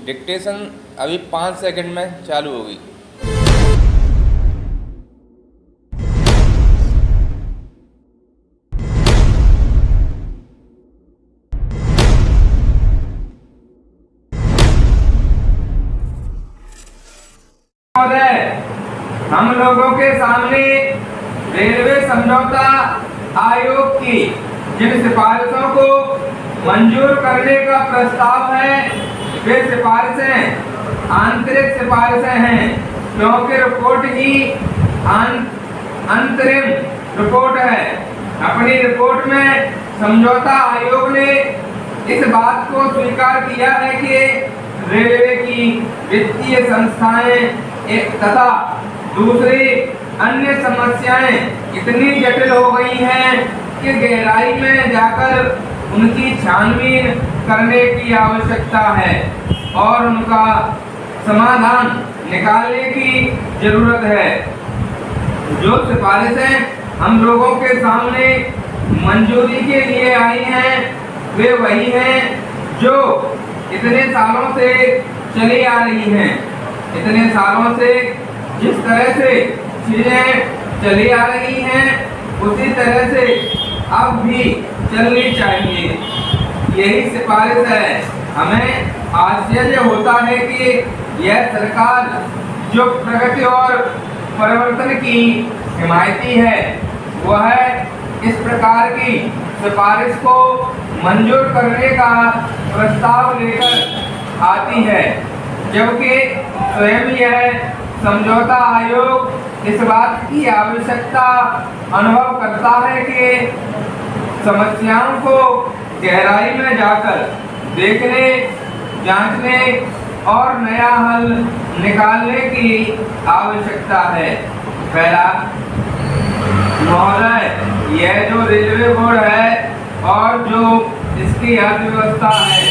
Dictation अभी 5 second में चालू होगी। हम लोगों के सामने रेलवे समझौता आयोग की जिन सिफारिशों को मंजूर करने का प्रस्ताव है, वे सिफारिशें आंतरिक सिफारिशें हैं, क्योंकि रिपोर्ट ही अंतरिम रिपोर्ट है। अपनी रिपोर्ट में समझौता आयोग ने इस बात को स्वीकार किया है कि रेलवे की वित्तीय संस्थाएं तथा दूसरी अन्य समस्याएं इतनी जटिल हो गई हैं कि गहराई में जाकर उनकी छानबीन करने की आवश्यकता है और उनका समाधान निकालने की जरूरत है। जो सिफारिशें हम लोगों के सामने मंजूरी के लिए आई हैं, वे वही हैं जो इतने सालों से चली आ रही हैं। इतने सालों से जिस तरह से चीजें चली आ रही हैं, उसी तरह से अब भी चलनी चाहिए। यही सिफारिश है। हमें आश्चर्य होता है कि यह सरकार जो प्रगति और परिवर्तन की हिमायती है, वह इस प्रकार की सिफारिश को मंजूर करने का प्रस्ताव लेकर आती है, जबकि स्वयं यह समझौता आयोग इस बात की आवश्यकता अनुभव करता है कि समस्याओं को गहराई में जाकर देखने, जांचने और नया हल निकालने की आवश्यकता है। पहला, महोदय, यह जो रेलवे बोर्ड है और जो इसकी अर्थव्यवस्था है,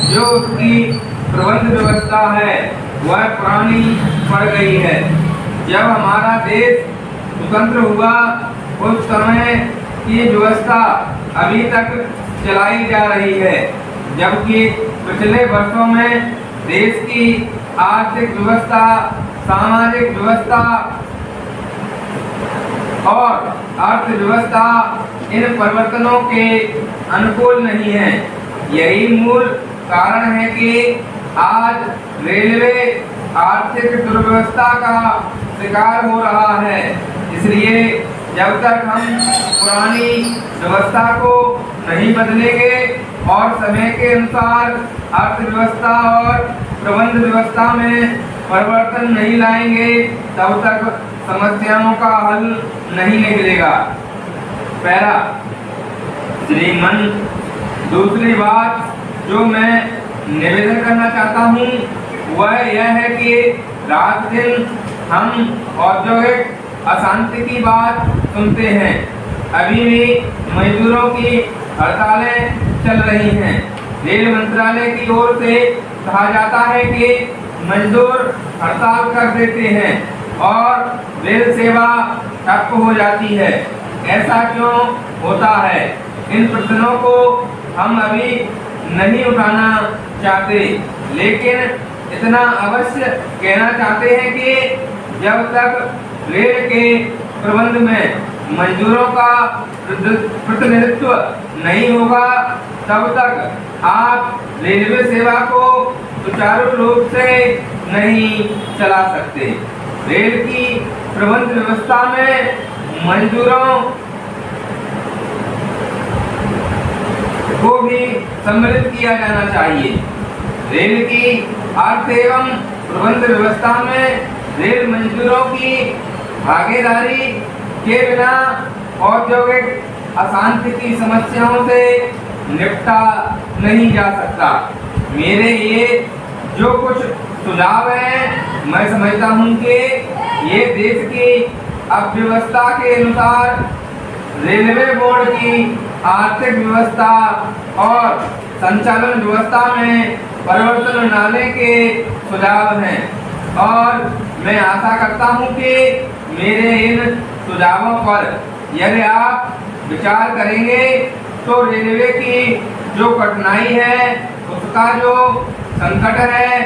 जो उसकी प्रबंध व्यवस्था है, वह पुरानी पड़ गई है। जब हमारा देश स्वतंत्र हुआ, उस समय की व्यवस्था अभी तक चलाई जा रही है, जबकि पिछले वर्षों में देश की आर्थिक व्यवस्था, सामाजिक व्यवस्था और अर्थव्यवस्था इन परिवर्तनों के अनुकूल नहीं है। यही मूल कारण है कि आज रेलवे आर्थिक दुर्व्यवस्था का शिकार हो रहा है। इसलिए जब तक हम पुरानी व्यवस्था को नहीं बदलेंगे और समय के अनुसार अर्थव्यवस्था और प्रबंध व्यवस्था में परिवर्तन नहीं लाएंगे, तब तक समस्याओं का हल नहीं निकलेगा। पहला, श्रीमान, दूसरी बात जो मैं निवेदन करना चाहता हूँ, वह यह है कि रात दिन हम औद्योगिक अशांति की बात सुनते हैं। अभी भी मजदूरों की हड़तालें चल रही हैं। रेल मंत्रालय की ओर से कहा जाता है कि मजदूर हड़ताल कर देते हैं और रेल सेवा ठप हो जाती है। ऐसा क्यों होता है? इन प्रश्नों को हम अभी नहीं उठाना चाहते, लेकिन इतना अवश्य कहना चाहते हैं कि जब तक रेल के प्रबंध में मजदूरों का प्रतिनिधित्व नहीं होगा, तब तक आप रेलवे सेवा को सुचारू रूप से नहीं चला सकते। रेल की प्रबंध व्यवस्था में मजदूरों को भी सम्मिलित किया जाना चाहिए। रेल की अर्थ एवं प्रबंध व्यवस्था में रेल मजदूरों की भागीदारी के बिना औद्योगिक अशांति की समस्याओं से निपटा नहीं जा सकता। मेरे ये जो कुछ सुझाव हैं, मैं समझता हूँ कि ये देश की अर्थव्यवस्था के अनुसार रेलवे बोर्ड की आर्थिक व्यवस्था और संचालन व्यवस्था में परिवर्तन लाने के सुझाव हैं और मैं आशा करता हूं कि मेरे इन सुझावों पर यदि आप विचार करेंगे तो रेलवे की जो कठिनाई है उसका जो संकट है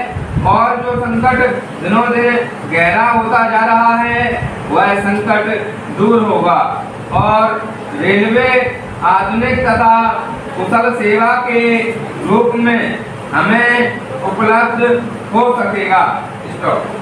और जो संकट दिनों दिन गहरा होता जा रहा है वह संकट दूर होगा और रेलवे आधुनिक तथा कुशल सेवा के रूप में हमें उपलब्ध हो सकेगा। स्टॉप।